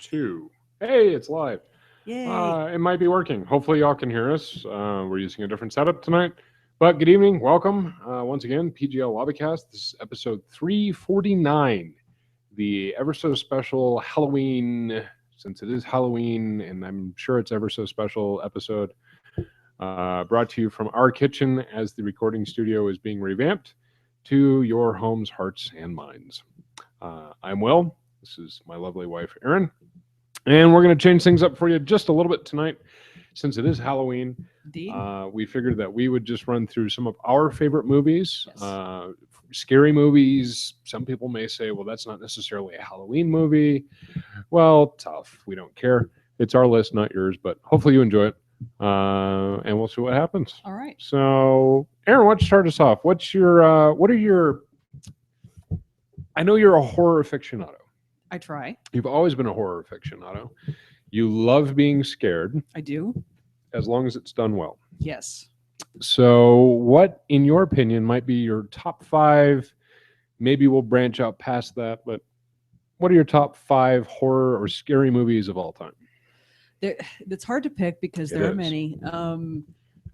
2. Hey, it's live. Yay. It might be working. Hopefully, y'all can hear us. We're using a different setup tonight. But good evening. Welcome once again, PGL Lobbycast. This is episode 349, the ever so special Halloween, since it is Halloween, and I'm sure it's ever so special episode, brought to you from our kitchen as the recording studio is being revamped to your homes, hearts, and minds. I'm Will. This is my lovely wife, Erin. And we're going to change things up for you just a little bit tonight. Since it is Halloween, Indeed. we figured that we would just run through some of our favorite movies, Yes. scary movies. Some people may say, well, that's not necessarily a Halloween movie. Well, tough. We don't care. It's our list, not yours, but hopefully you enjoy it. And we'll see what happens. All right. So, Aaron, why don't you start us off? What are your, I know you're a horror aficionado. I try. You've always been a horror aficionado. You love being scared I do. as long as it's done well. Yes. So, what, in your opinion, might be your top 5? Maybe we'll branch out past that, but what are your top 5 horror or scary movies of all time? It's hard to pick because It there are is. many.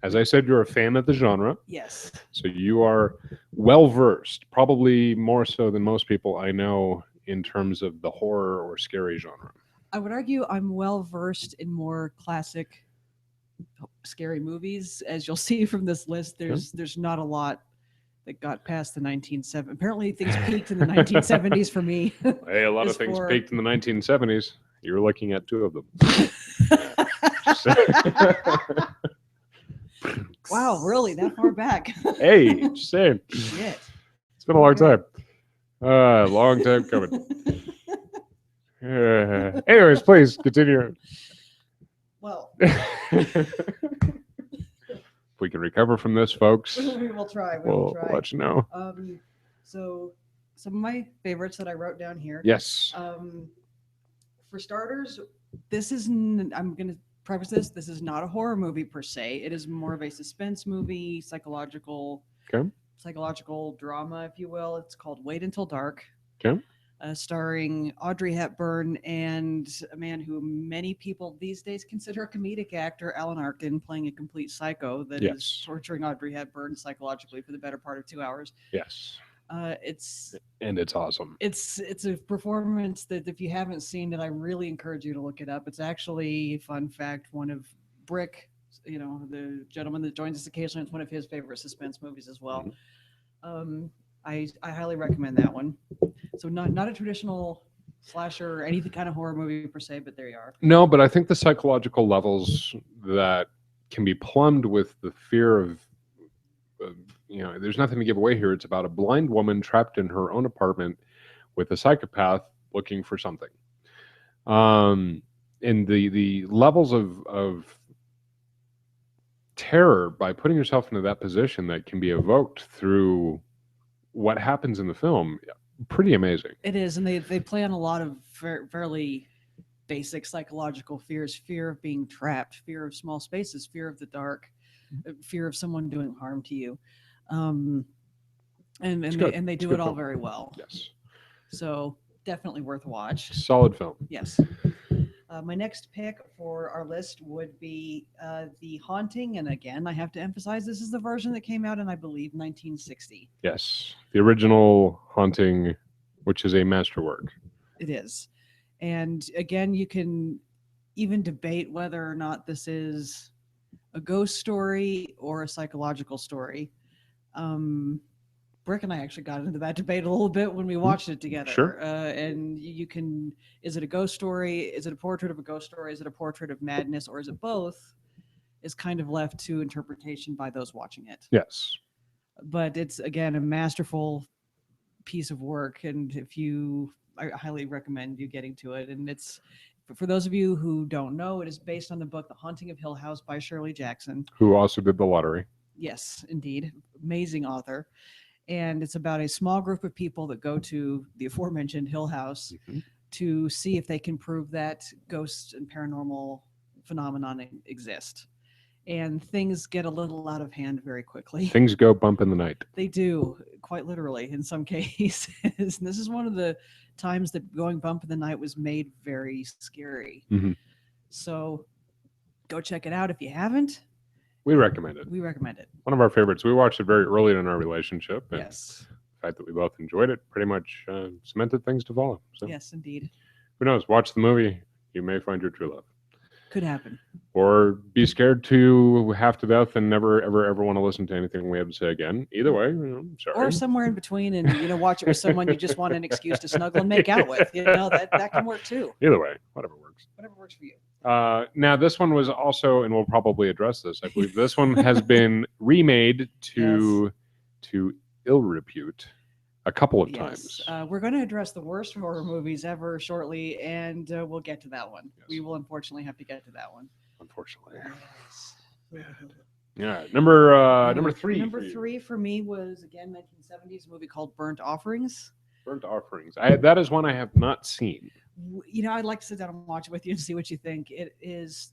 As I said, you're a fan of the genre, Yes. so you are well versed, probably more so than most people I know in terms of the horror or scary genre. I would argue I'm well versed in more classic scary movies. As you'll see from this list, there's not a lot that got past the 1970s. Apparently things peaked in the 1970s for me. Hey, a lot of As things for- peaked in the 1970s. You're looking at 2 of them. Wow, really? That far back? Hey, just saying. Shit. It's been a long Okay. time. Long time coming. Anyways, please continue. Well, If we can recover from this, folks, we will try. We will we'll try. let you know. So some of my favorites that I wrote down here. Yes. For starters, I'm going to preface this. This is not a horror movie per se. It is more of a suspense movie, psychological drama, if you will. It's called Wait Until Dark. Okay. Starring Audrey Hepburn and a man who many people these days consider a comedic actor, Alan Arkin, playing a complete psycho that Yes. is torturing Audrey Hepburn psychologically for the better part of 2 hours. Yes. It's awesome. It's a performance that if you haven't seen it, I really encourage you to look it up. It's actually, fun fact, one of Brick, the gentleman that joins us occasionally, it's one of his favorite suspense movies as well. I highly recommend that one. So not a traditional slasher or any kind of horror movie per se, but there you are. No, but I think the psychological levels that can be plumbed with the fear of, there's nothing to give away here. It's about a blind woman trapped in her own apartment with a psychopath looking for something. And the levels of terror by putting yourself into that position that can be evoked through what happens in the film, pretty amazing. It is, and they play on a lot of fairly basic psychological fears: fear of being trapped, fear of small spaces, fear of the dark, fear of someone doing harm to you, and they do it all film. very well. Yes. So definitely worth a watch. Solid film. Yes. My next pick for our list would be The Haunting. And again, I have to emphasize this is the version that came out in, I believe, 1960. Yes. The original Haunting, which is a masterwork. It is. And again, you can even debate whether or not this is a ghost story or a psychological story. Brick and I actually got into that debate a little bit when we watched it together. Sure. And is it a ghost story? Is it a portrait of a ghost story? Is it a portrait of madness? Or is it both? Is kind of left to interpretation by those watching it. Yes. But it's, again, a masterful piece of work. And I highly recommend you getting to it. And it's, for those of you who don't know, it is based on the book The Haunting of Hill House by Shirley Jackson. Who also did The Lottery. Yes, indeed. Amazing author. And it's about a small group of people that go to the aforementioned Hill House to see if they can prove that ghosts and paranormal phenomenon exist. and things get a little out of hand very quickly. Things go bump in the night. They do, quite literally, in some cases. And this is one of the times that going bump in the night was made very scary. Mm-hmm. So go check it out if you haven't. We recommend it. We recommend it. One of our favorites. We watched it very early in our relationship. And Yes. the fact that we both enjoyed it pretty much cemented things to follow. So Yes, indeed. who knows? Watch the movie. You may find your true love. Could happen. Or be scared to half to death and never, ever want to listen to anything we have to say again. Either way, sorry. Or somewhere in between, and watch it with someone you just want an excuse to snuggle and make out with. That can work too. Either way, whatever works. Whatever works for you. Now, this one was also, and we'll probably address this, I believe this one has been remade to ill repute a couple of times. We're going to address the worst horror movies ever shortly, and we'll get to that one. Yes. We will unfortunately have to get to that one. Unfortunately. Yes. Yeah. Number three. Number three for me was, again, 1970s, a movie called Burnt Offerings. Burnt Offerings. That is one I have not seen. I'd like to sit down and watch it with you and see what you think. It is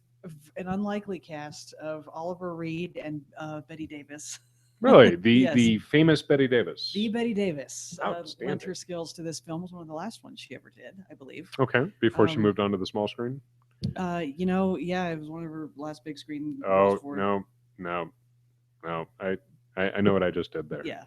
an unlikely cast of Oliver Reed and Betty Davis. Really? Yes. The famous Betty Davis. The Betty Davis lent Outstanding. her skills to this film. It was one of the last ones she ever did, I believe. Okay. Before she moved on to the small screen? Yeah, it was one of her last big screen. Oh, no. I know what I just did there. Yeah.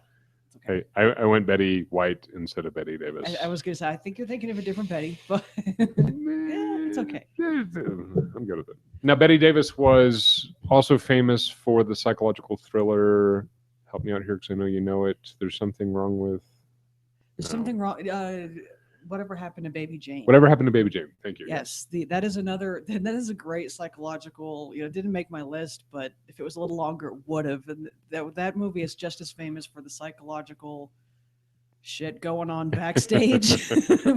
It's okay. I went Betty White instead of Betty Davis. I was going to say, I think you're thinking of a different Betty, but yeah, it's okay. I'm good with it. Now, Betty Davis was also famous for the psychological thriller. Help me out here because I know you know it. There's something wrong with. There's something wrong. Whatever happened to Baby Jane? Whatever happened to Baby Jane? Thank you. Yes, that is a great psychological. It didn't make my list, but if it was a little longer, it would have. And that movie is just as famous for the psychological shit going on backstage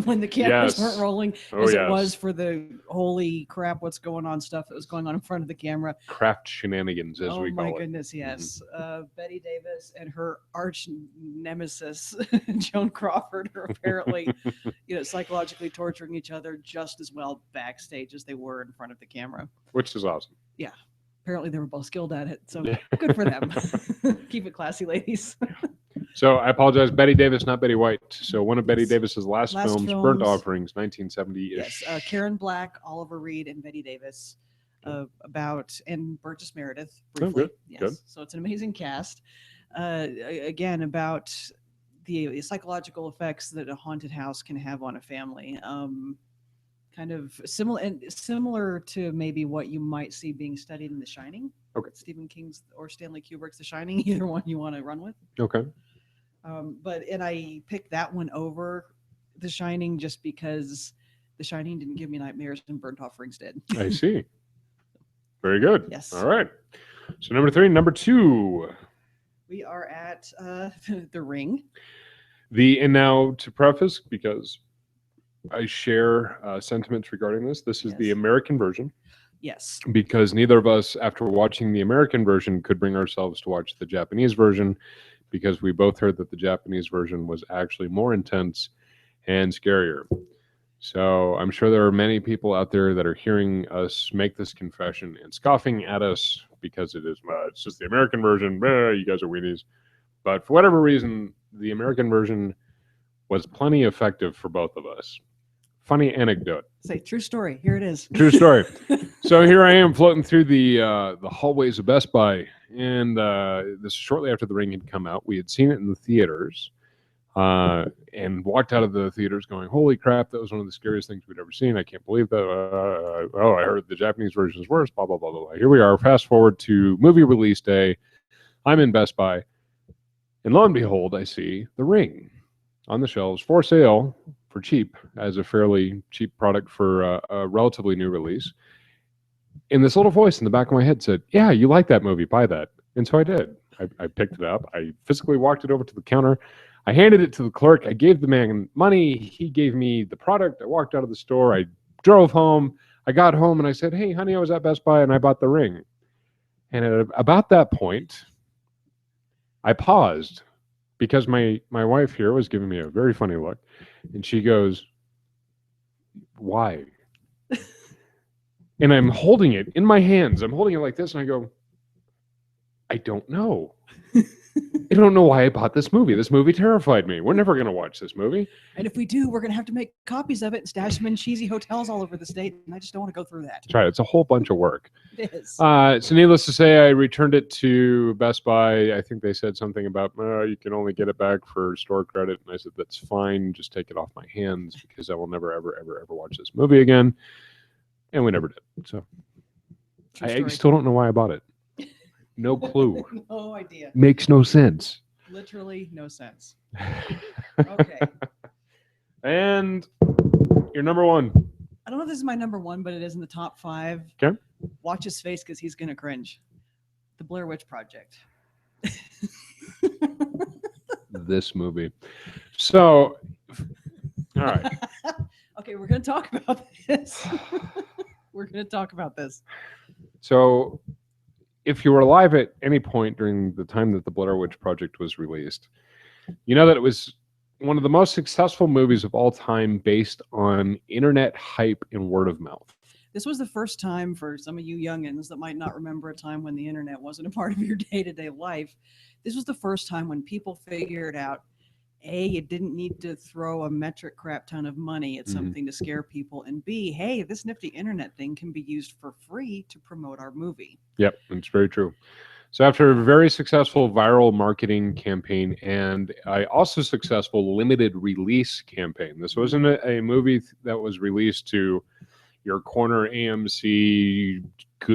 when the cameras weren't rolling as it was for the holy crap, what's going on stuff that was going on in front of the camera. Craft shenanigans, as we call it. Oh my goodness, yes. Betty Davis and her arch nemesis, Joan Crawford, are apparently, psychologically torturing each other just as well backstage as they were in front of the camera. Which is awesome. Yeah. Apparently they were both skilled at it, so good for them. Keep it classy, ladies. So I apologize, Betty Davis, not Betty White. So one of Betty Davis's last films, Burnt Offerings, 1970-ish. Yes, Karen Black, Oliver Reed, and Betty Davis. And Burgess Meredith briefly. Good. Yes, Good. So it's an amazing cast. Again, about the psychological effects that a haunted house can have on a family. Kind of similar to maybe what you might see being studied in The Shining. Okay. Stephen King's or Stanley Kubrick's The Shining, either one you want to run with. Okay. And I picked that one over The Shining just because The Shining didn't give me nightmares and Burnt Offerings did. I see. Very good. Yes. All right. So number two. We are at The Ring. And now to preface, because I share sentiments regarding this is the American version. Yes. Because neither of us, after watching the American version, could bring ourselves to watch the Japanese version, because we both heard that the Japanese version was actually more intense and scarier. So I'm sure there are many people out there that are hearing us make this confession and scoffing at us because it's just the American version. You guys are weenies. But for whatever reason, the American version was plenty effective for both of us. Funny anecdote. Say, true story. Here it is. True story. So here I am floating through the hallways of Best Buy, and this is shortly after The Ring had come out. We had seen it in the theaters, and walked out of the theaters going, "Holy crap! That was one of the scariest things we'd ever seen. I can't believe that." I heard the Japanese version is worse. Blah blah blah blah blah. Here we are. Fast forward to movie release day. I'm in Best Buy, and lo and behold, I see The Ring on the shelves for sale for cheap, as a fairly cheap product for a relatively new release. And this little voice in the back of my head said, "Yeah, you like that movie, buy that." And so I did. I picked it up. I physically walked it over to the counter. I handed it to the clerk. I gave the man money. He gave me the product. I walked out of the store. I drove home. I got home and I said, "Hey, honey, I was at Best Buy and I bought The Ring." And at about that point, I paused because my wife here was giving me a very funny look. And she goes, "Why?" And I'm holding it in my hands. I'm holding it like this. And I go, I don't know. I don't know why I bought this movie. This movie terrified me. We're never going to watch this movie. And if we do, we're going to have to make copies of it and stash them in cheesy hotels all over the state. And I just don't want to go through that. That's right. It's a whole bunch of work. It is. So needless to say, I returned it to Best Buy. I think they said something about, you can only get it back for store credit. And I said, that's fine. Just take it off my hands because I will never, ever, ever, ever watch this movie again. And we never did. So I still don't know why I bought it. No clue. No idea. Makes no sense. Literally no sense. Okay. And your number one. I don't know if this is my number one, but it is in the top 5. Okay. Watch his face because he's going to cringe. The Blair Witch Project. This movie. So, all right. Okay, we're going to talk about this. We're going to talk about this. So, if you were alive at any point during the time that the Blair Witch Project was released, you know that it was one of the most successful movies of all time based on internet hype and word of mouth. This was the first time for some of you youngins that might not remember a time when the internet wasn't a part of your day-to-day life. This was the first time when people figured out, A, you didn't need to throw a metric crap ton of money at something to scare people, and B, hey, this nifty internet thing can be used for free to promote our movie. Yep, it's very true. So after a very successful viral marketing campaign and a also successful limited release campaign, this wasn't a movie that was released to your corner AMC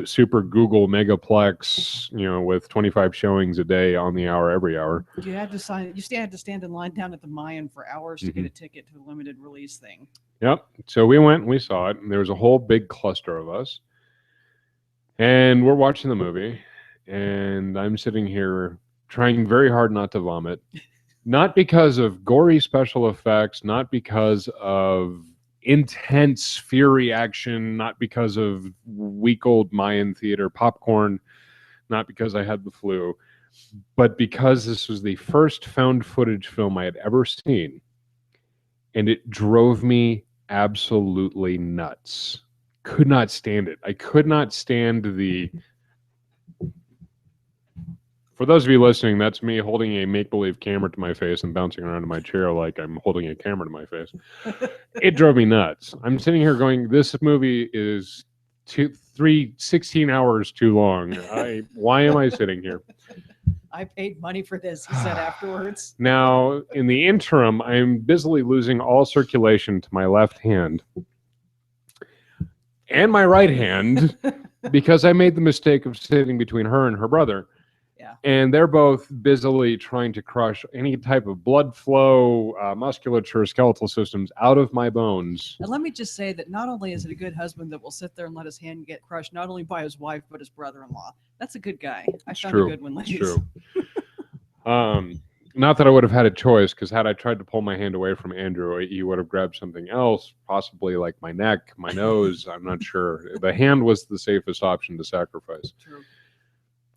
super Google megaplex, with 25 showings a day on the hour, every hour. You had to stand in line down at the Mayan for hours to get a ticket to the limited release thing. Yep. So we went and we saw it, and there was a whole big cluster of us. And we're watching the movie, and I'm sitting here trying very hard not to vomit. Not because of gory special effects, not because of intense fear reaction, not because of week-old Mayan theater popcorn, not because I had the flu, but because this was the first found footage film I had ever seen, and it drove me absolutely nuts. Could not stand it. I could not stand the... For those of you listening, that's me holding a make-believe camera to my face and bouncing around in my chair like I'm holding a camera to my face. It drove me nuts. I'm sitting here going, this movie is 16 hours too long. Why am I sitting here? I paid money for this, he said afterwards. Now, in the interim, I'm busily losing all circulation to my left hand and my right hand because I made the mistake of sitting between her and her brother. Yeah. And they're both busily trying to crush any type of blood flow, musculature, skeletal systems out of my bones. And let me just say that not only is it a good husband that will sit there and let his hand get crushed, not only by his wife, but his brother-in-law. That's a good guy. I found a good one, ladies. It's true. Not that I would have had a choice, because had I tried to pull my hand away from Andrew, he would have grabbed something else, possibly like my neck, my nose. I'm not sure. The hand was the safest option to sacrifice. True.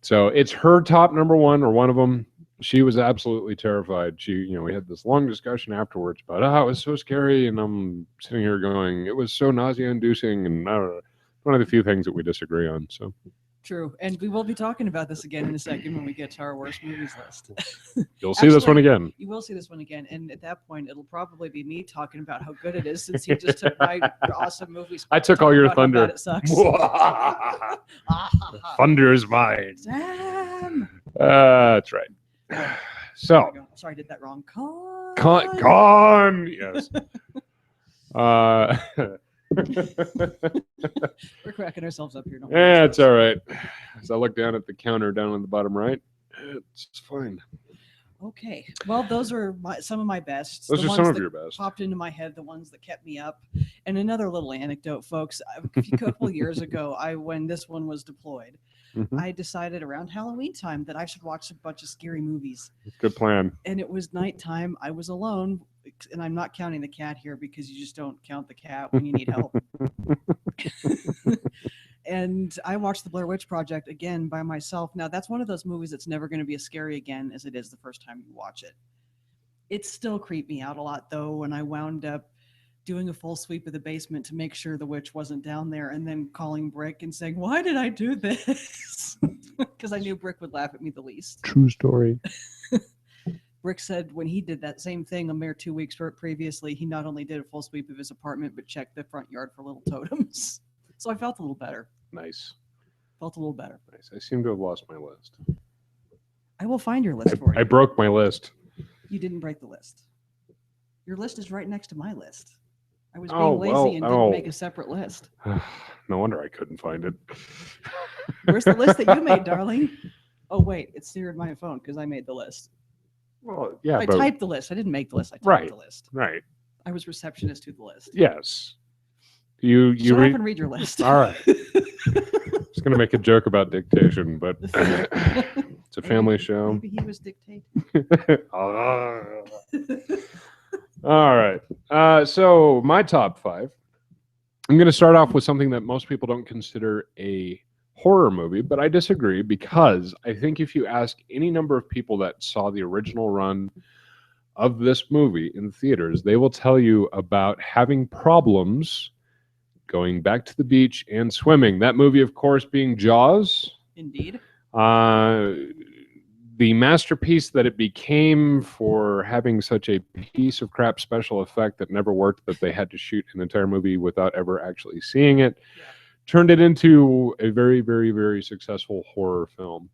So it's her top number one, or one of them. She was absolutely terrified. We had this long discussion afterwards about, it was so scary. And I'm sitting here going, it was so nausea inducing. And one of the few things that we disagree on. So true. And we will be talking about this again in a second when we get to our worst movies list. You'll see this one again. You will see this one again. And at that point, it'll probably be me talking about how good it is, since you just took my awesome movies. I took all your thunder. It sucks. Thunder is mine. Sam. That's right. So. Sorry, I did that wrong. Con. Yes. We're cracking ourselves up here. Yeah, it's all right. As I look down at the counter down on the bottom right, it's fine. Okay. Well, those are some of my best. Those are some of your best. Popped into my head, the ones that kept me up. And another little anecdote, folks. A couple years ago, when this one was deployed, I decided around Halloween time that I should watch a bunch of scary movies. Good plan. And it was nighttime. I was alone. And I'm not counting the cat here, because you just don't count the cat when you need help. And I watched the Blair Witch Project again by myself. Now, that's one of those movies that's never going to be as scary again as it is the first time you watch it. It still creeped me out a lot, though, when I wound up doing a full sweep of the basement to make sure the witch wasn't down there, and then calling Brick and saying, "Why did I do this?" Because I knew Brick would laugh at me the least. True story. Brick said when he did that same thing a mere 2 weeks previously, he not only did a full sweep of his apartment, but checked the front yard for little totems. So I felt a little better. Nice. Felt a little better. Nice. I seem to have lost my list. I will find your list for you. I broke my list. You didn't break the list. Your list is right next to my list. I was being lazy and didn't make a separate list. No wonder I couldn't find it. Where's the list that you made, darling? Oh, wait. It's here in my phone because I made the list. Well, yeah, I typed the list. I didn't make the list. I typed the list. Right. I was receptionist to the list. Yes. You Shut up and read your list. All right. I was going to make a joke about dictation, but it's a family show. Maybe he was dictating. All right. So my top 5. I'm going to start off with something that most people don't consider a horror movie, but I disagree because I think if you ask any number of people that saw the original run of this movie in theaters, they will tell you about having problems going back to the beach and swimming. That movie, of course, being Jaws. Indeed. The masterpiece that it became for having such a piece of crap special effect that never worked, that they had to shoot an entire movie without ever actually seeing it, turned it into a very, very, very successful horror film.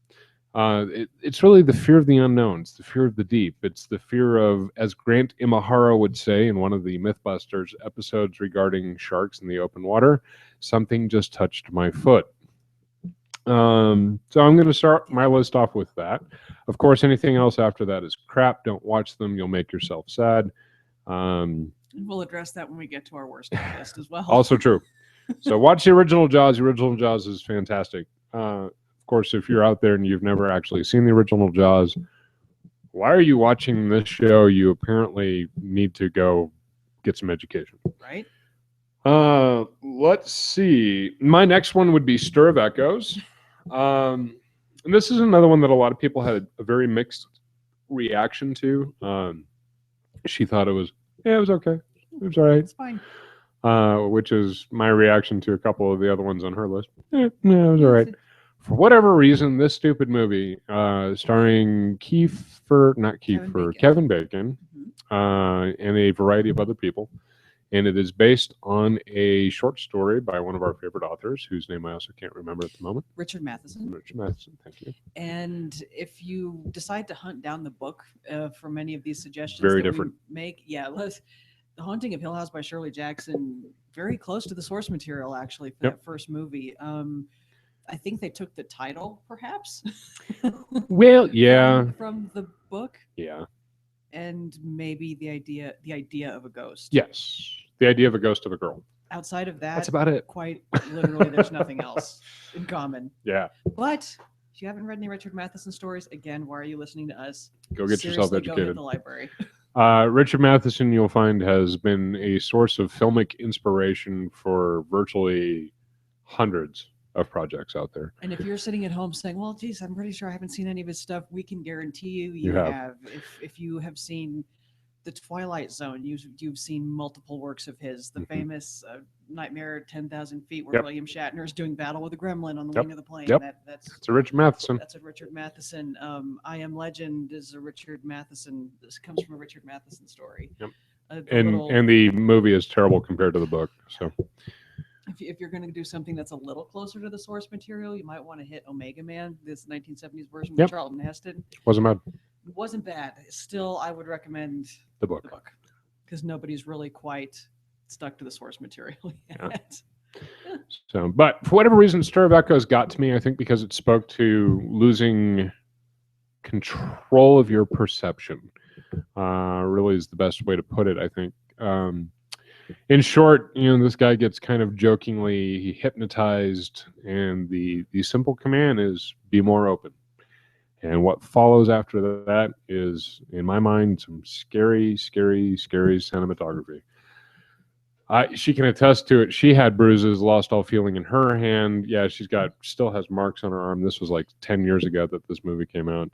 It's really the fear of the unknown. It's the fear of the deep. It's the fear of, as Grant Imahara would say in one of the Mythbusters episodes regarding sharks in the open water, something just touched my foot. So I'm going to start my list off with that. Of course, anything else after that is crap. Don't watch them. You'll make yourself sad. We'll address that when we get to our worst list as well. Also true. So watch the original Jaws. The original Jaws is fantastic. Of course, if you're out there and you've never actually seen the original Jaws, why are you watching this show? You apparently need to go get some education. Right? Let's see. My next one would be Stir of Echoes. And this is another one that a lot of people had a very mixed reaction to. She thought it was okay. It was all right. It's fine. Which is my reaction to a couple of the other ones on her list. Yeah, it was all right. For whatever reason, this stupid movie, starring Kevin Bacon, and a variety of other people, and it is based on a short story by one of our favorite authors, whose name I also can't remember at the moment. Richard Matheson. Richard Matheson, thank you. And if you decide to hunt down the book for many of these suggestions, very different. The Haunting of Hill House by Shirley Jackson, very close to the source material, actually, for that first movie. I think they took the title, perhaps. Well, yeah. From the book. Yeah. And maybe the idea of a ghost. Yes. The idea of a ghost of a girl. Outside of that, that's about it. Quite literally, there's nothing else in common. Yeah. But if you haven't read any Richard Matheson stories, again, why are you listening to us? Go get yourself educated. Go hit the library. Richard Matheson, you'll find, has been a source of filmic inspiration for virtually hundreds of projects out there. And if you're sitting at home saying, well, geez, I'm pretty sure I haven't seen any of his stuff, we can guarantee you have. If you have seen The Twilight Zone, you've seen multiple works of his. The famous Nightmare at 10,000 Feet, where William Shatner is doing battle with a gremlin on the wing of the plane. That's a Richard Matheson. That's a Richard Matheson. I Am Legend is a Richard Matheson. This comes from a Richard Matheson story. Yep. And the movie is terrible compared to the book. So if you're going to do something that's a little closer to the source material, you might want to hit Omega Man, this 1970s version with Charlton Heston. Wasn't bad. It wasn't bad. Still, I would recommend the book because nobody's really quite stuck to the source material yet. So, but for whatever reason, Stir of Echoes got to me. I think because it spoke to losing control of your perception. Really is the best way to put it, I think. In short, this guy gets kind of jokingly hypnotized, and the simple command is be more open. And what follows after that is, in my mind, some scary, scary, scary cinematography. She can attest to it. She had bruises, lost all feeling in her hand. Yeah, still has marks on her arm. This was like 10 years ago that this movie came out.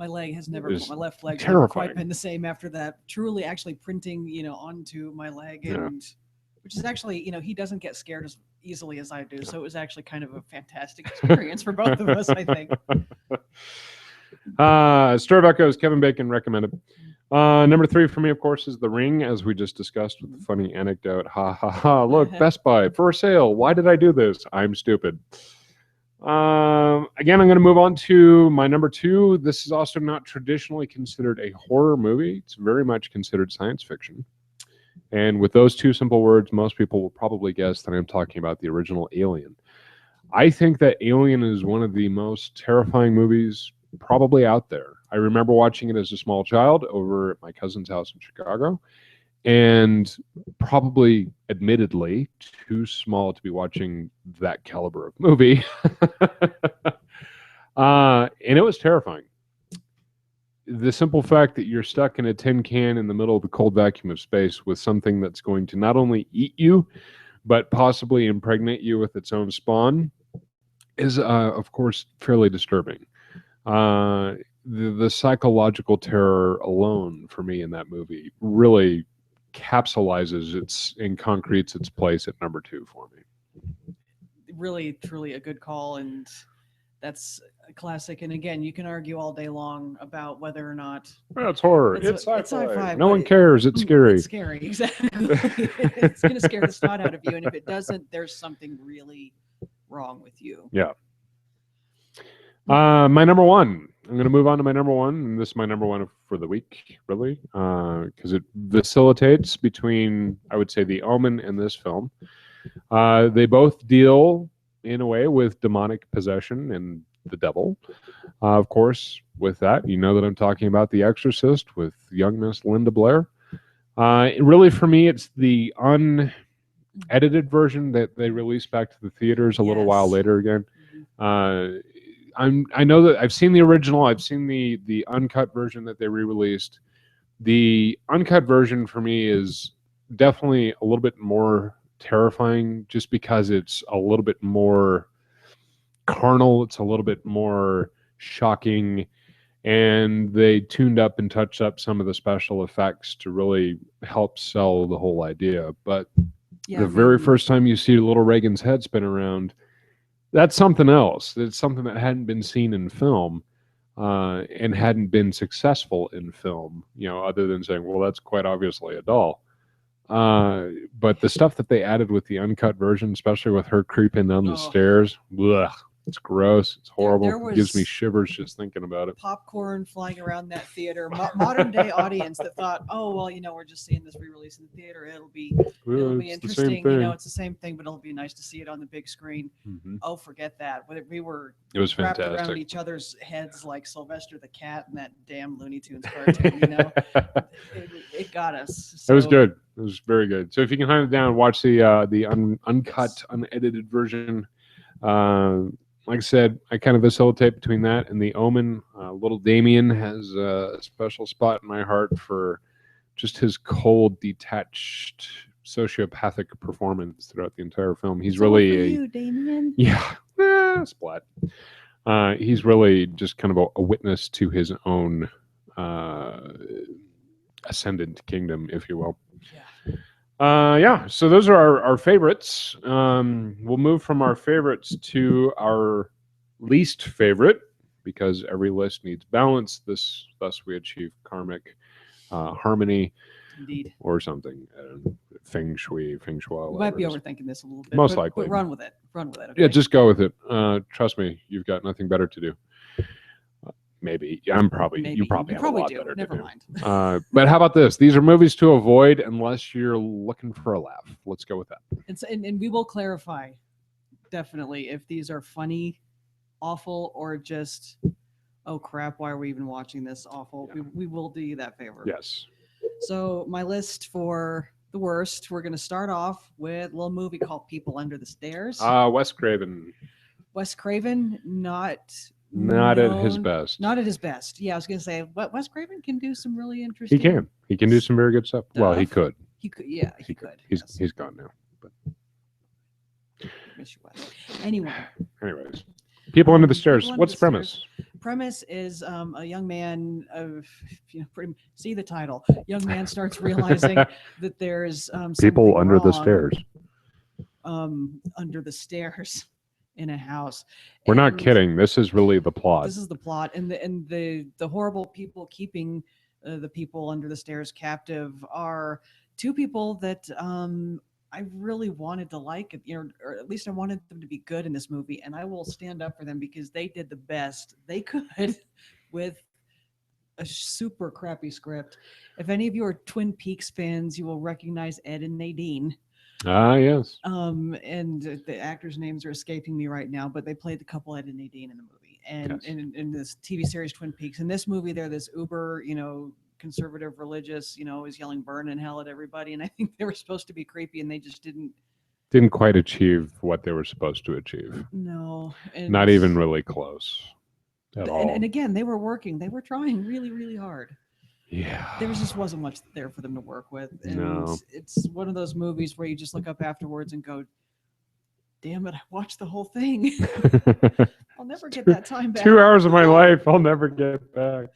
My leg has never, is my left leg's never terrifying. quite been the same after that. Truly, actually printing, onto my leg, Yeah. and which is actually, he doesn't get scared as easily as I do. So it was actually kind of a fantastic experience for both of us, I think. Stir of Echoes, Kevin Bacon recommended. Number 3 for me, of course, is The Ring, as we just discussed with the funny anecdote. Ha ha ha! Look, Best Buy for sale. Why did I do this? I'm stupid. Again, I'm going to move on to my number 2. This is also not traditionally considered a horror movie. It's very much considered science fiction. And with those 2 simple words, most people will probably guess that I'm talking about the original Alien. I think that Alien is one of the most terrifying movies probably out there. I remember watching it as a small child over at my cousin's house in Chicago, and probably, admittedly, too small to be watching that caliber of movie. And it was terrifying. The simple fact that you're stuck in a tin can in the middle of the cold vacuum of space with something that's going to not only eat you, but possibly impregnate you with its own spawn is, of course, fairly disturbing. The psychological terror alone for me in that movie really capsulizes and concretes its place at number 2 for me. Really, truly a good call, and that's a classic. And again, you can argue all day long about whether or not It's horror. It's sci-fi. it's sci-fi. No one cares. It's scary. It's scary, exactly. It's going to scare the snot out of you, and if it doesn't, there's something really wrong with you. Yeah. My number 1. I'm going to move on to my number 1, and this is my number 1 for the week, really, because it facilitates between, I would say, The Omen and this film. They both deal, in a way, with demonic possession and the devil. Of course, with that, you know that I'm talking about The Exorcist with young Miss Linda Blair. Really, for me, it's the unedited version that they released back to the theaters a little while later again. I know that I've seen the original. I've seen the uncut version that they re-released. The uncut version for me is definitely a little bit more terrifying, just because it's a little bit more carnal. It's a little bit more shocking, and they tuned up and touched up some of the special effects to really help sell the whole idea. But the very first time you see little Reagan's head spin around, that's something else. It's something that hadn't been seen in film, and hadn't been successful in film, other than saying, well, that's quite obviously a doll. But the stuff that they added with the uncut version, especially with her creeping down the stairs, ugh, it's gross. It's horrible. It gives me shivers just thinking about it. Popcorn flying around that theater. Modern day audience that thought, oh, well, we're just seeing this re-release in the theater. It'll be interesting. It's the same thing, but it'll be nice to see it on the big screen. Mm-hmm. Oh, forget that. We were it was wrapped fantastic. around each other's heads like Sylvester the Cat and that damn Looney Tunes cartoon. It got us. So, it was good. It was very good. So if you can hunt it down, watch the uncut, unedited version. Like I said, I kind of facilitate between that and The Omen. Little Damien has a special spot in my heart for just his cold, detached, sociopathic performance throughout the entire film. He's really you, Damien. Yeah, splat. He's really just kind of a witness to his own ascendant kingdom, if you will. So those are our favorites. We'll move from our favorites to our least favorite, because every list needs balance. Thus we achieve karmic harmony. Indeed. Or something. Feng shui. You might be overthinking this a little bit. Most likely. But run with it. Okay? Yeah, just go with it. Trust me, you've got nothing better to do. Maybe. You probably have a lot better Never to do. mind. But how about this? These are movies to avoid unless you're looking for a laugh. Let's go with that. And we will clarify, definitely, if these are funny, awful, or just, oh crap, why are we even watching this awful? Yeah. We will do you that favor. Yes. So my list for the worst, we're going to start off with a little movie called People Under the Stairs. Wes Craven. Wes Craven, not at his best. Not at his best. Yeah, I was going to say, Wes Craven can do some really interesting. He can do some very good stuff. Well, he could. He could. Yeah, he could. He's gone now. But miss you, Wes. Anyways, People Under the Stairs. What's the premise? premise is a young man see the title. Young man starts realizing that there's People something under the wrong, stairs. under the stairs in a house. We're not And kidding. This is really the plot. This is the plot, and the horrible people keeping the people under the stairs captive are two people that I really wanted to like, or at least I wanted them to be good in this movie, and I will stand up for them because they did the best they could with a super crappy script. If any of you are Twin Peaks fans, you will recognize Ed and Nadine. Ah, yes. And the actors' names are escaping me right now, but they played the couple Ed and Nadine in the movie, and Yes. in this TV series Twin Peaks. In this movie, they're this uber, conservative religious, is yelling "burn in hell" at everybody, and I think they were supposed to be creepy, and they just Didn't quite achieve what they were supposed to achieve. No, Not even really close at all. And again, they were working. They were trying really, really hard. Yeah. There just wasn't much there for them to work with. And No. It's one of those movies where you just look up afterwards and go, damn it, I watched the whole thing. I'll never get that time back. 2 hours of my life I'll never get back.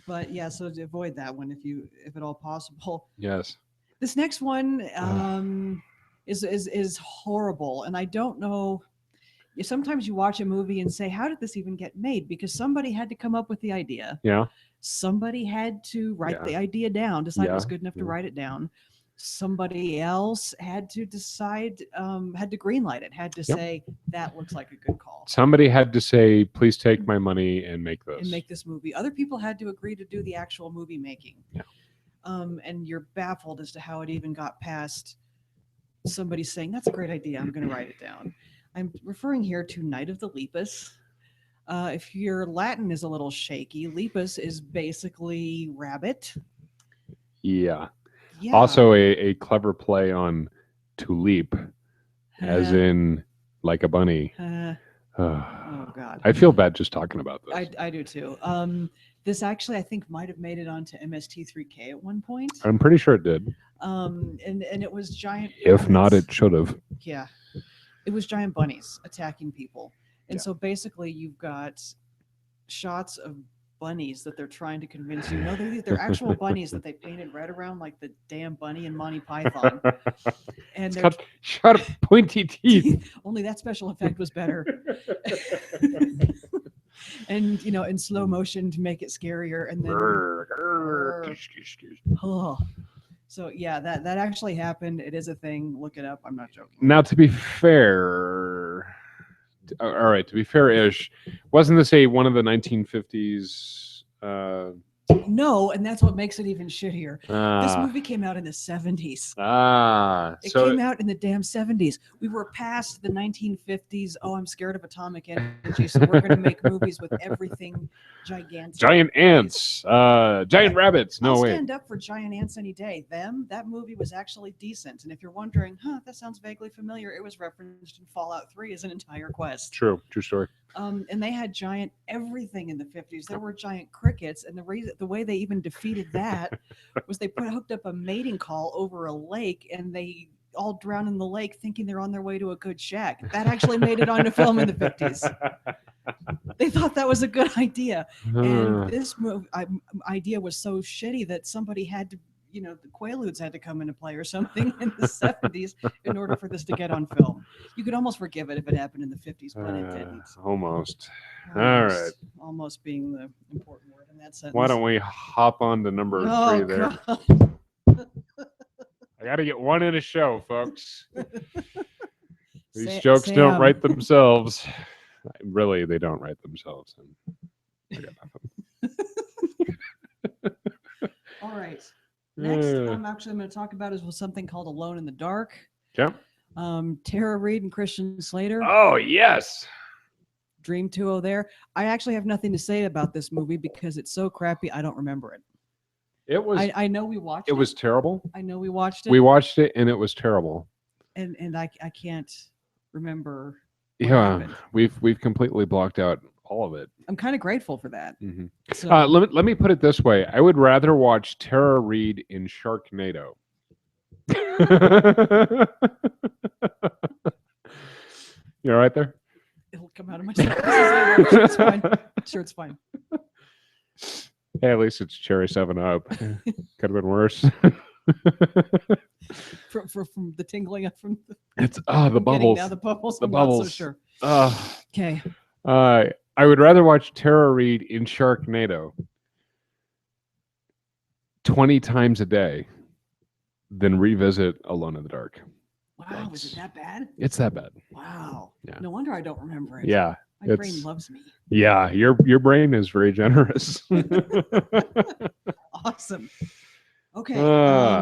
But yeah, so to avoid that one if at all possible. Yes. This next one is horrible, and I don't know. Sometimes you watch a movie and say, how did this even get made? Because somebody had to come up with the idea. Yeah. Somebody had to write the idea down, decide it was good enough to write it down. Somebody else had to decide, had to greenlight it, had to say, that looks like a good call. Somebody had to say, please take my money and make this. And make this movie. Other people had to agree to do the actual movie making. Yeah. And you're baffled as to how it even got past somebody saying, that's a great idea, I'm going to write it down. I'm referring here to Night of the Lepus. If your Latin is a little shaky, Lepus is basically rabbit. Yeah. Also a clever play on to leap, as in like a bunny. Oh, God. I feel bad just talking about this. I do too. This actually, I think, might have made it onto MST3K at one point. I'm pretty sure it did. And it was giant. If not, it should have. Yeah. It was giant bunnies attacking people. And so basically you've got shots of bunnies that they're trying to convince you. No, they're actual bunnies that they painted red around like the damn bunny in Monty Python. And they're sharp, pointy teeth. Only that special effect was better. And, in slow motion to make it scarier. And then... Oh. So yeah, that actually happened. It is a thing. Look it up. I'm not joking. Now, to be fair, all right, to be fair-ish, wasn't this one of the 1950s? No, and that's what makes it even shittier. This movie came out in the 70s. It came out in the damn 70s. We were past the 1950s. Oh, I'm scared of atomic energy, so we're going to make movies with everything gigantic. Giant ants, giant rabbits. No way. I'll stand up for giant ants any day. That movie was actually decent. And if you're wondering, that sounds vaguely familiar, it was referenced in Fallout 3 as an entire quest. True story. And they had giant everything in the 50s. There were giant crickets, and the way they even defeated that was they hooked up a mating call over a lake, and they all drowned in the lake thinking they're on their way to a good shack. That actually made it onto film in the 50s. They thought that was a good idea. And this idea was so shitty that somebody had to, the Quaaludes had to come into play or something in the 70s in order for this to get on film. You could almost forgive it if it happened in the 50s, but it didn't. Almost. All right. Almost being the important word in that sentence. Why don't we hop on to number 3 there? God. I got to get one in a show, folks. These jokes don't write themselves. Really, they don't write themselves. I got nothing. All right. Next, I'm going to talk about is something called Alone in the Dark. Yeah. Tara Reid and Christian Slater. Oh, yes. Dream duo there. I actually have nothing to say about this movie because it's so crappy, I don't remember it. It was. I know we watched it. It was terrible. I know we watched it. We watched it, and it was terrible. And I can't remember. Yeah, we've completely blocked out all of it. I'm kind of grateful for that. Mm-hmm. So, let me put it this way: I would rather watch Tara Reid in Sharknado. You all right there? It'll come out of my myself. Sure, it's fine. Sure, it's fine. Hey, at least it's cherry 7-Up. Could have been worse. From the tingling up from the, It's the bubbles. now the bubbles. The I'm bubbles. not so sure. Okay. I would rather watch Tara Reid in Sharknado 20 times a day than revisit Alone in the Dark. Wow, is it that bad? It's that bad. Wow. Yeah. No wonder I don't remember it. Yeah. My brain loves me. Yeah, your brain is very generous. Awesome. Okay.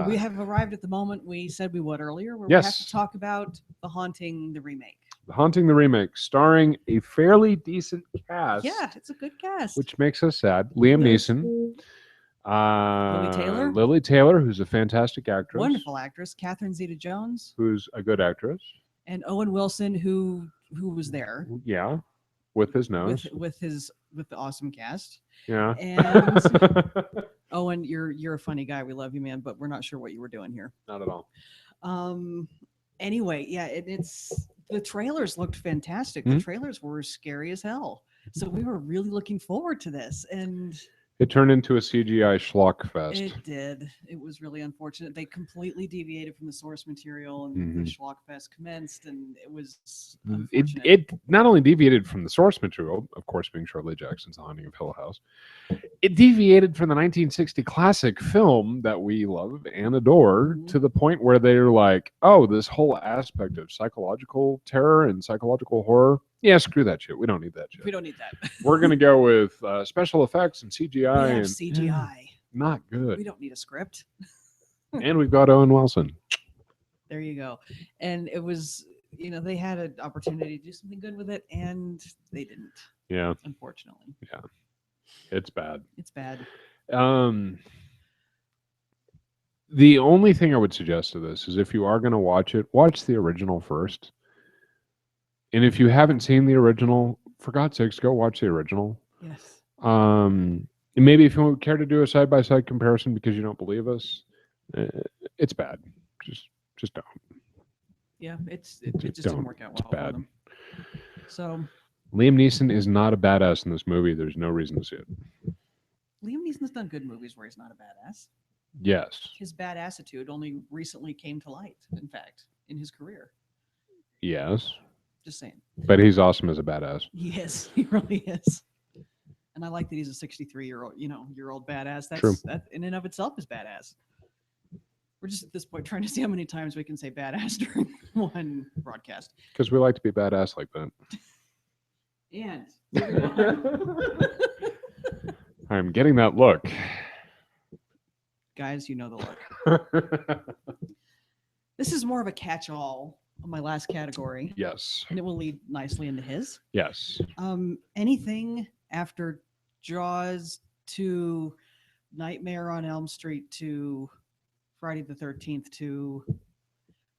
We have arrived at the moment we said we would earlier, where we have to talk about The Haunting, the remake. The Haunting, the remake, starring a fairly decent cast. Yeah, it's a good cast. Which makes us sad. Liam Neeson. Lily Taylor, who's a fantastic actress. Wonderful actress. Catherine Zeta-Jones. Who's a good actress. And Owen Wilson, who was there. Yeah. With his nose. With the awesome cast. Yeah. And Owen, you're a funny guy. We love you, man, but we're not sure what you were doing here. Not at all. Anyway, yeah, it's the trailers looked fantastic. The trailers were scary as hell. So we were really looking forward to this, and it turned into a CGI schlock fest. It did. It was really unfortunate. They completely deviated from the source material, and the schlock fest commenced, and it was unfortunate. It not only deviated from the source material, of course, being Shirley Jackson's The Haunting of Hill House, it deviated from the 1960 classic film that we love and adore to the point where they're like, oh, this whole aspect of psychological terror and psychological horror, yeah, screw that shit. We don't need that shit. We don't need that. We're going to go with special effects and CGI. We have CGI. Not good. We don't need a script. And we've got Owen Wilson. There you go. And it was, they had an opportunity to do something good with it, and they didn't. Yeah. Unfortunately. Yeah. It's bad. It's bad. The only thing I would suggest to this is if you are going to watch it, watch the original first. And if you haven't seen the original, for God's sakes, go watch the original. Yes. And maybe if you would care to do a side-by-side comparison because you don't believe us, it's bad. Just don't. Yeah, it just didn't work out well. It's bad. For them. So Liam Neeson is not a badass in this movie. There's no reason to see it. Liam Neeson's done good movies where he's not a badass. Yes. His badassitude only recently came to light, in fact, in his career. Yes. Just saying. But he's awesome as a badass. He is. He really is. And I like that he's a 63-year-old badass. True. That in and of itself is badass. We're just at this point trying to see how many times we can say badass during one broadcast. Because we like to be badass like that. And I'm getting that look. Guys, you know the look. This is more of a catch-all on my last category. Yes. And it will lead nicely into his. Yes. Anything after Jaws to Nightmare on Elm Street to Friday the 13th to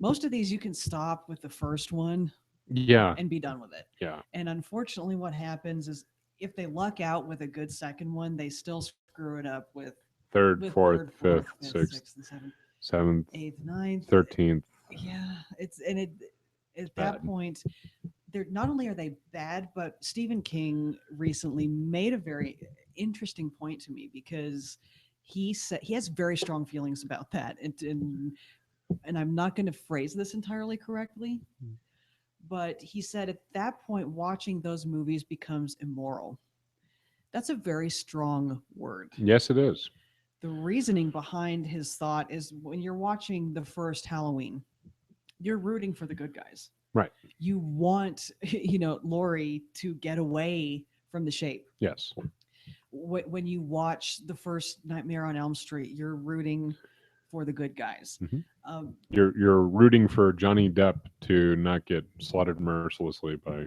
most of these you can stop with the first one. Yeah. And be done with it. Yeah. And unfortunately what happens is if they luck out with a good second one, they still screw it up with third, fourth, fifth, sixth, seventh, eighth, ninth, 13th. Yeah, at that point, they're not only are they bad, but Stephen King recently made a very interesting point to me because he said he has very strong feelings about that, and I'm not going to phrase this entirely correctly, but he said at that point, watching those movies becomes immoral. That's a very strong word. Yes, it is. The reasoning behind his thought is when you're watching the first Halloween, you're rooting for the good guys. Right. You want, Laurie to get away from the shape. Yes. When you watch the first Nightmare on Elm Street, you're rooting for the good guys. Mm-hmm. You're rooting for Johnny Depp to not get slaughtered mercilessly by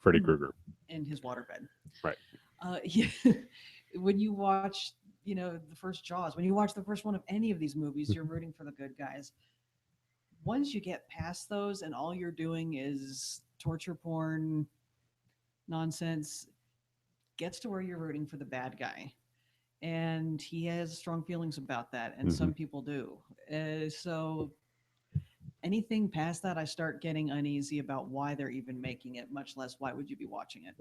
Freddy Krueger. In his waterbed. Right. When you watch, the first Jaws, when you watch the first one of any of these movies, you're rooting for the good guys. Once you get past those and all you're doing is torture porn nonsense, gets to where you're rooting for the bad guy. And he has strong feelings about that, and some people do. Anything past that, I start getting uneasy about why they're even making it, much less why would you be watching it.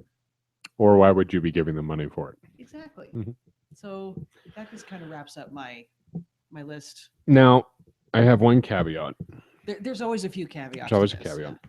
Or why would you be giving them money for it? Exactly. Mhm. So that just kind of wraps up my list. Now, I have one caveat. There's always a few caveats. There's always to a this, caveat.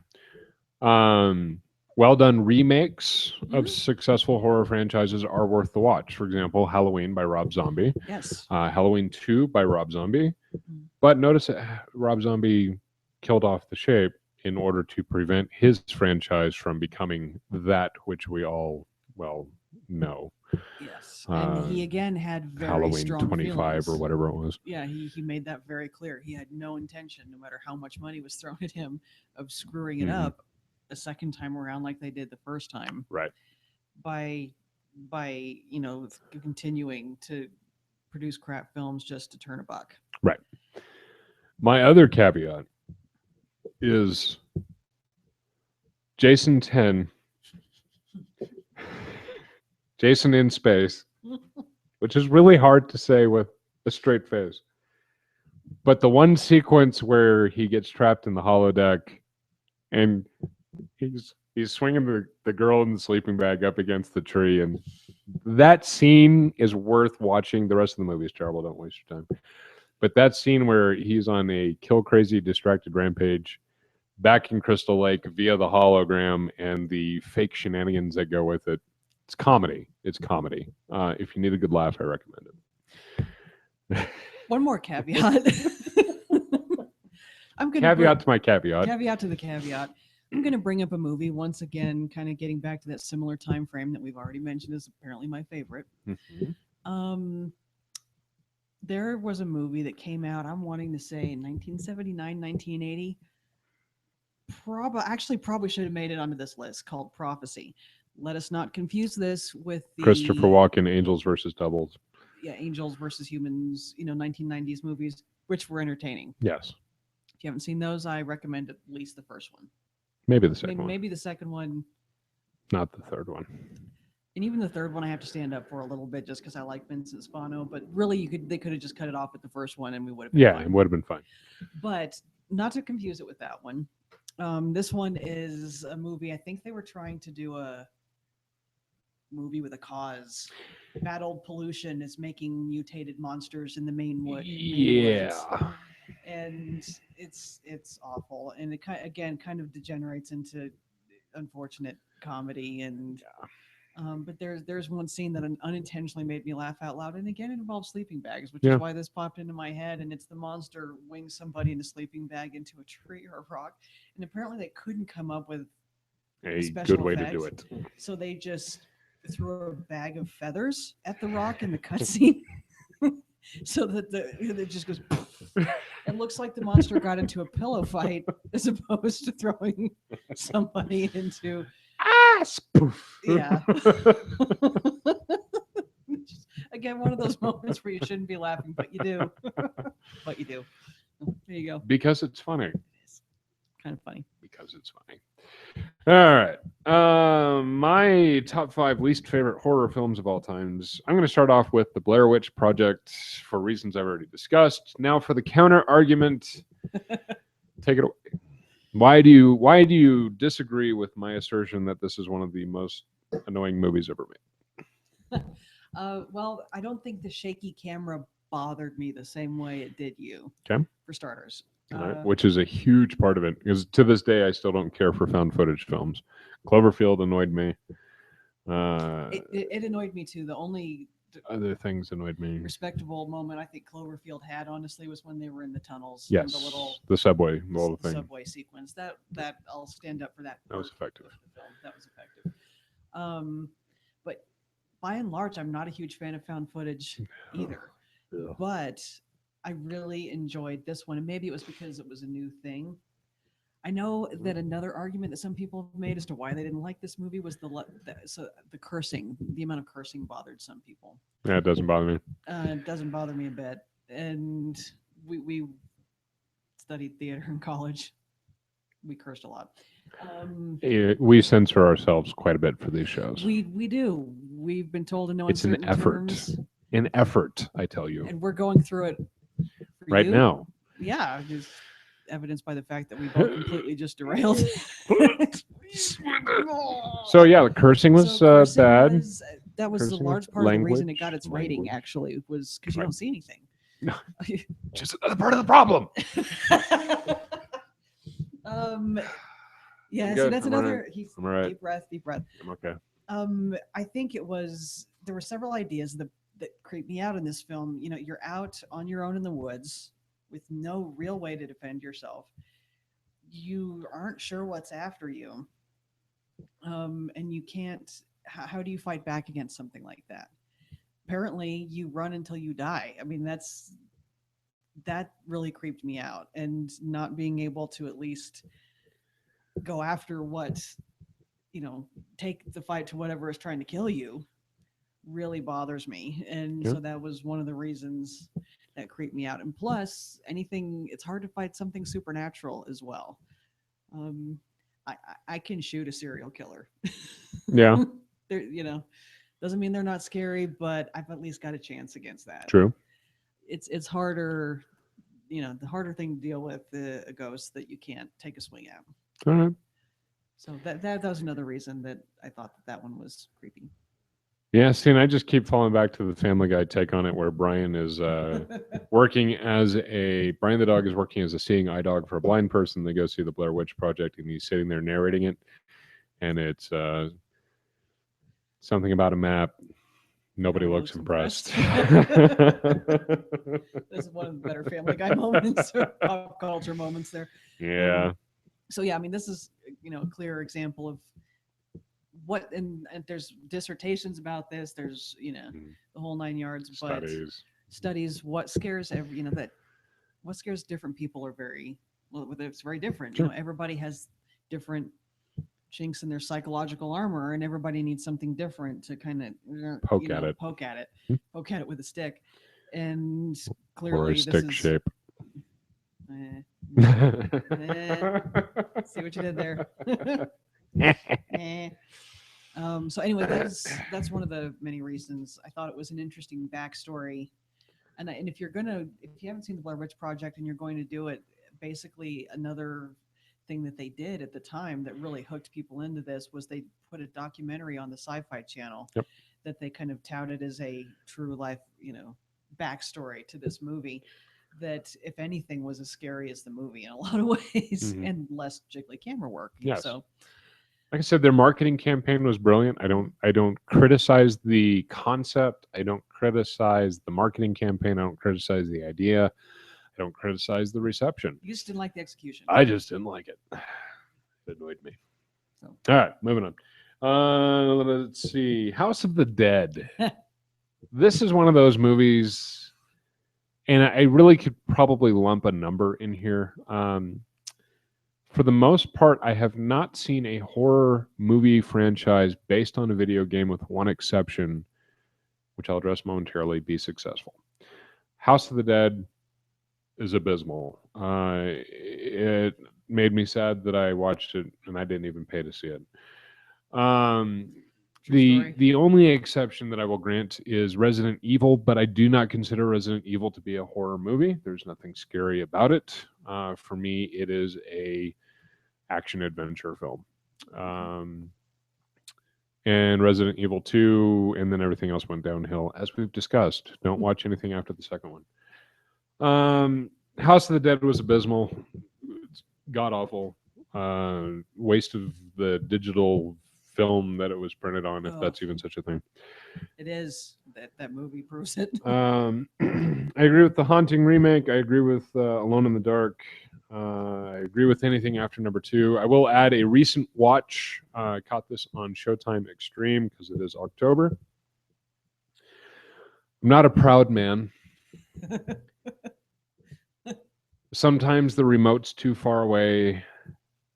yeah. Well done remakes of Mhm. successful horror franchises are worth the watch. For example, Halloween by Rob Zombie, Yes. Halloween 2 by Rob Zombie. Mhm. But notice that Rob Zombie killed off the shape in order to prevent his franchise from becoming that which we all, well, know. Yes. And he again had very Halloween strong 25 feelings. or whatever it was. Yeah, he made that very clear. He had no intention, no matter how much money was thrown at him, of screwing it Mhm. up a second time around like they did the first time. Right. By continuing to produce crap films just to turn a buck. Right. My other caveat is Jason 10, Jason in Space, which is really hard to say with a straight face. But the one sequence where he gets trapped in the holodeck and he's swinging the girl in the sleeping bag up against the tree, and that scene is worth watching. The rest of the movie is terrible. Don't waste your time. But that scene where he's on a kill crazy distracted rampage back in Crystal Lake via the hologram and the fake shenanigans that go with it, it's comedy. It's comedy. If you need a good laugh, I recommend it. One more caveat. I'm going Caveat to my caveat. Caveat to the caveat. I'm going to bring up a movie once again, kind of getting back to that similar time frame that we've already mentioned is apparently my favorite. Mhm. There was a movie that came out, I'm wanting to say in 1979, 1980. Probably should have made it onto this list, called Prophecy. Let us not confuse this with the Christopher Walken, Angels versus Doubles. Yeah, Angels versus Humans, 1990s movies, which were entertaining. Yes. If you haven't seen those, I recommend at least the first one. Maybe the second one. Maybe the second one. Not the third one. And even the third one, I have to stand up for a little bit just because I like Vincent Spano. But really, they could have just cut it off at the first one, and we would have been fine. It would have been fine. But not to confuse it with that one. This one is a movie. I think they were trying to do a movie with a cause. Bad old pollution is making mutated monsters in the main woods. And it's awful, and it again kind of degenerates into unfortunate comedy. And but there's one scene that unintentionally made me laugh out loud, and again it involves sleeping bags, which is why this popped into my head. And it's the monster wings somebody in a sleeping bag into a tree or a rock, and apparently they couldn't come up with a good way to do it, so they just threw a bag of feathers at the rock in the cutscene. So that it just goes. It looks like the monster got into a pillow fight as opposed to throwing somebody into spoof. Yeah. Again, one of those moments where you shouldn't be laughing, but you do. But you do. There you go. Because it's funny. It's kind of funny. Because it's funny. All right. My top 5 least favorite horror films of all times. I'm going to start off with The Blair Witch Project for reasons I've already discussed. Now for the counter argument. Take it away. Why do you disagree with my assertion that this is one of the most annoying movies ever made? Well, I don't think the shaky camera bothered me the same way it did you. Okay. For starters. Right, which is a huge part of it, because to this day I still don't care for found footage films. Cloverfield annoyed me. It annoyed me too. The only other things annoyed me. Respectable moment I think Cloverfield had, honestly, was when they were in the tunnels. Yes, and the subway, the little thing. Subway sequence. That I'll stand up for that. That was effective. That was effective. But by and large, I'm not a huge fan of found footage either. But I really enjoyed this one, and maybe it was because it was a new thing. I know that another argument that some people have made as to why they didn't like this movie was the cursing. The amount of cursing bothered some people. Yeah, it doesn't bother me. It doesn't bother me a bit. And we studied theater in college. We cursed a lot. We censor ourselves quite a bit for these shows. We do. We've been told to know. It's an effort. Terms. An effort, I tell you. And we're going through it right now. Yeah. evidenced by the fact that we both completely just derailed. So yeah, the cursing was cursing bad. That was the Cursing, large part of the reason it language, got its rating. language. Actually, was because you Right. don't see anything. Just another part of the problem. Yeah, I'm so good. that's I'm another. alright. I'm alright. Deep breath, deep breath. I'm okay. I think it was there were several ideas that creeped me out in this film. You know, you're out on your own in the woods with no real way to defend yourself. You aren't sure what's after you, and you can't. How do you fight back against something like that? Apparently, you run until you die. I mean, that really creeped me out, and not being able to at least go after what, take the fight to whatever is trying to kill you really bothers me. And so that was one of the reasons that creeped me out. And plus, it's hard to fight something supernatural as well. I can shoot a serial killer. Yeah. Doesn't mean they're not scary, but I've at least got a chance against that. True. It's harder, the harder thing to deal with a ghost that you can't take a swing at. All right. So that was another reason that I thought that one was creepy. Yeah, see, and I just keep falling back to the Family Guy take on it, where Brian is Brian the dog is working as a seeing eye dog for a blind person. They go see the Blair Witch Project, and he's sitting there narrating it, and it's something about a map. Nobody looks impressed. This is one of the better Family Guy moments, or pop culture moments there. Yeah. So yeah, I mean, this is a clear example of what, and there's dissertations about this. There's the whole 9 yards. But studies what scares what scares different people are it's very different. Sure. Everybody has different chinks in their psychological armor, and everybody needs something different to kind of poke at it with a stick. And clearly, or a stick shape. See what you did there. So anyway, that's one of the many reasons I thought it was an interesting backstory. And if you haven't seen the Blair Witch Project and you're going to do it, basically another thing that they did at the time that really hooked people into this was they put a documentary on the Sci-Fi Channel that they kind of touted as a true life, backstory to this movie. That, if anything, was as scary as the movie in a lot of ways, and less jiggly camera work. Yes. So, like I said, their marketing campaign was brilliant. I don't criticize the concept. I don't criticize the marketing campaign. I don't criticize the idea. I don't criticize the reception. You just didn't like the execution. I just didn't like it. It annoyed me. So. All right, moving on. Let's see. House of the Dead. This is one of those movies. And I really could probably lump a number in here. For the most part, I have not seen a horror movie franchise based on a video game, with one exception, which I'll address momentarily, be successful. House of the Dead is abysmal. It made me sad that I watched it, and I didn't even pay to see it. The only exception that I will grant is Resident Evil, but I do not consider Resident Evil to be a horror movie. There's nothing scary about it. For me, it is a action adventure film. And Resident Evil 2, and then everything else went downhill, as we've discussed. Don't watch anything after the second one. House of the Dead was abysmal. It's god-awful. Waste of the digital film that it was printed on, if that's even such a thing. It is. That movie proves it. I agree with the Haunting remake. I agree with Alone in the Dark. I agree with anything after number 2. I will add a recent watch. Caught this on Showtime Extreme because it is October. I'm not a proud man. Sometimes the remote's too far away,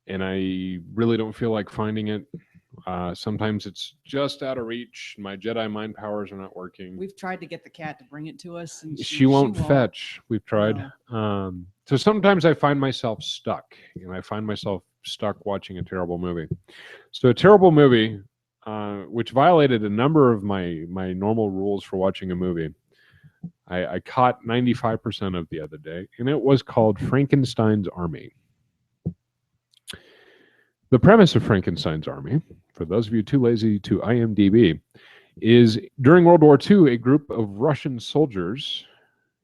and I really don't feel like finding it. Sometimes it's just out of reach. My Jedi mind powers are not working. We've tried to get the cat to bring it to us, and she won't fetch. We've tried. So sometimes I find myself stuck. I find myself stuck watching a terrible movie. So a terrible movie, which violated a number of my normal rules for watching a movie. I caught 95% of the other day, and it was called Frankenstein's Army. The premise of Frankenstein's Army, for those of you too lazy to IMDb, is during World War II, a group of Russian soldiers,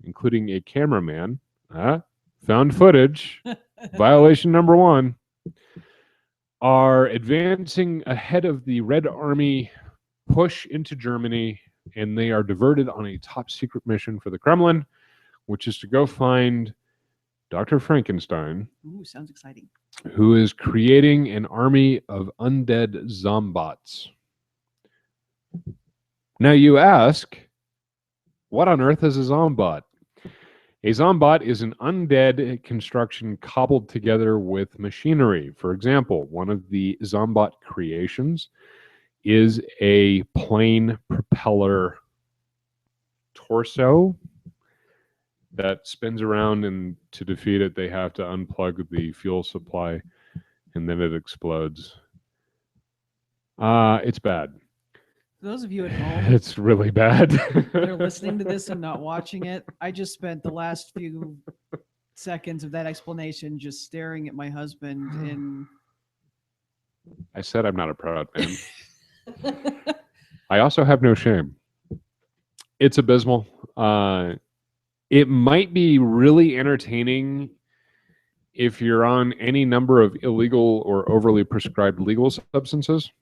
including a cameraman, found footage, violation number 1, are advancing ahead of the Red Army push into Germany, and they are diverted on a top secret mission for the Kremlin, which is to go find Dr. Frankenstein. Ooh, sounds exciting. Who is creating an army of undead zombots. Now you ask, what on earth is a zombot? A zombot is an undead construction cobbled together with machinery. For example, one of the zombot creations is a plane propeller torso that spins around, and to defeat it, they have to unplug the fuel supply, and then it explodes. It's bad. For those of you at home, It's really bad. they're listening to this and not watching it. I just spent the last few seconds of that explanation just staring at my husband in. I said I'm not a proud man. I also have no shame. It's abysmal. It might be really entertaining if you're on any number of illegal or overly prescribed legal substances.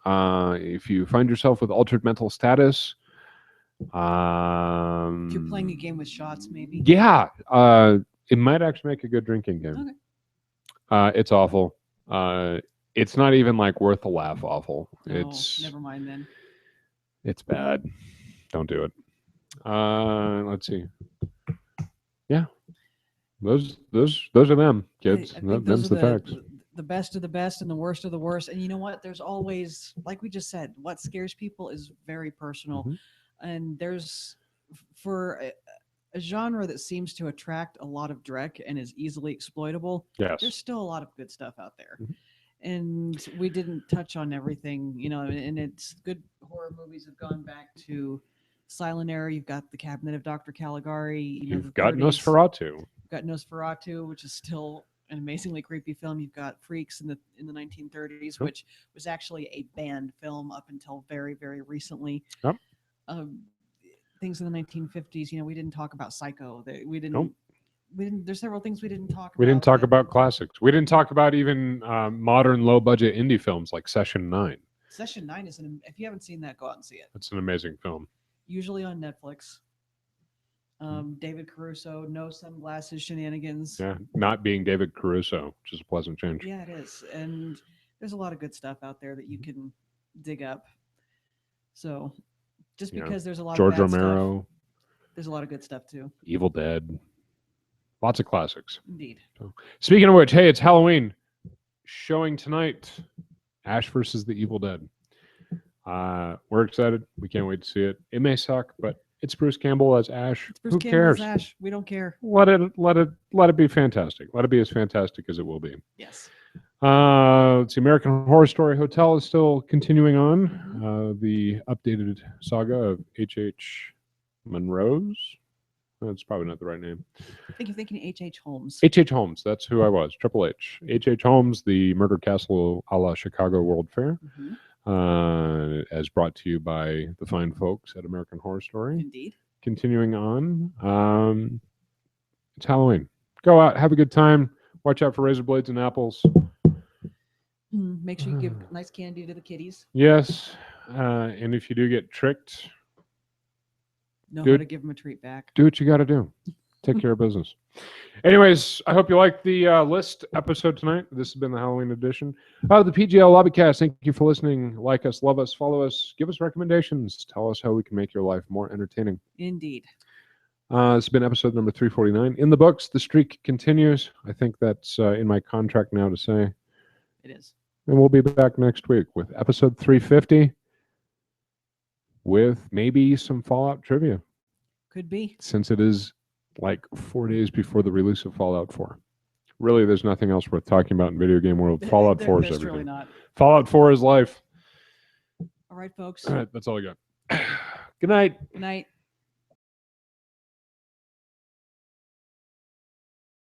If you find yourself with altered mental status. If you're playing a game with shots, maybe. Yeah. It might actually make a good drinking game. Okay. It's awful. It's not even like worth a laugh awful. No, it's never mind then. It's bad. Don't do it. Let's see. Yeah. Those are them, kids. Them's the facts. The best of the best and the worst of the worst. And you know what? There's always, like we just said, what scares people is very personal. Mm-hmm. And there's, for a genre that seems to attract a lot of dreck and is easily exploitable, yes, there's still a lot of good stuff out there. Mm-hmm. And we didn't touch on everything, you know, and it's good horror movies have gone back to Silent Era. You've got The Cabinet of Dr. Caligari. You've got Nosferatu. You've got Nosferatu, which is still an amazingly creepy film. You've got Freaks in the 1930s, which was actually a banned film up until very, very recently. Yep. Things in the 1950s, you know, we didn't talk about Psycho. We didn't. There's several things we didn't talk about. We didn't talk about classics. We didn't talk about even modern low-budget indie films like Session 9. Session 9 is if you haven't seen that, go out and see it. It's an amazing film. Usually on Netflix. David Caruso, no sunglasses shenanigans. Yeah, not being David Caruso, which is a pleasant change. Yeah, it is. And there's a lot of good stuff out there that you can dig up. So just because there's a lot George of bad Romero, stuff, there's a lot of good stuff too. Evil Dead. Lots of classics. Indeed. So, speaking of which, hey, it's Halloween. Showing tonight, Ash versus the Evil Dead. We're excited. We can't wait to see it. It may suck, but it's Bruce Campbell as Ash. It's Bruce Who Campbell cares? as Ash. We don't care. Let it be fantastic. Let it be as fantastic as it will be. Yes. Let's see. American Horror Story Hotel is still continuing on. The updated saga of H.H. Monroe's. That's probably not the right name. I think you're thinking H.H. Holmes. H.H. Holmes. That's who I was. Triple H. H.H. Holmes, the Murder Castle a la Chicago World Fair. As brought to you by the fine folks at American Horror Story. Indeed. Continuing on. It's Halloween. Go out. Have a good time. Watch out for razor blades and apples. Make sure you give nice candy to the kitties. Yes. And if you do get tricked, know how to give them a treat back. Do what you got to do. Take care of business. Anyways, I hope you liked the list episode tonight. This has been the Halloween edition of the PGL Lobbycast. Thank you for listening. Like us, love us, follow us, give us recommendations. Tell us how we can make your life more entertaining. Indeed. This has been episode number 349. In the books, the streak continues. I think that's in my contract now to say. It is. And we'll be back next week with episode 350 with maybe some Fallout trivia. Could be. Since it is like 4 days before the release of Fallout 4. Really, there's nothing else worth talking about in video game world. Fallout 4 is everything. Really not. Fallout 4 is life. All right, folks. All right, that's all I got. Good night. Good night.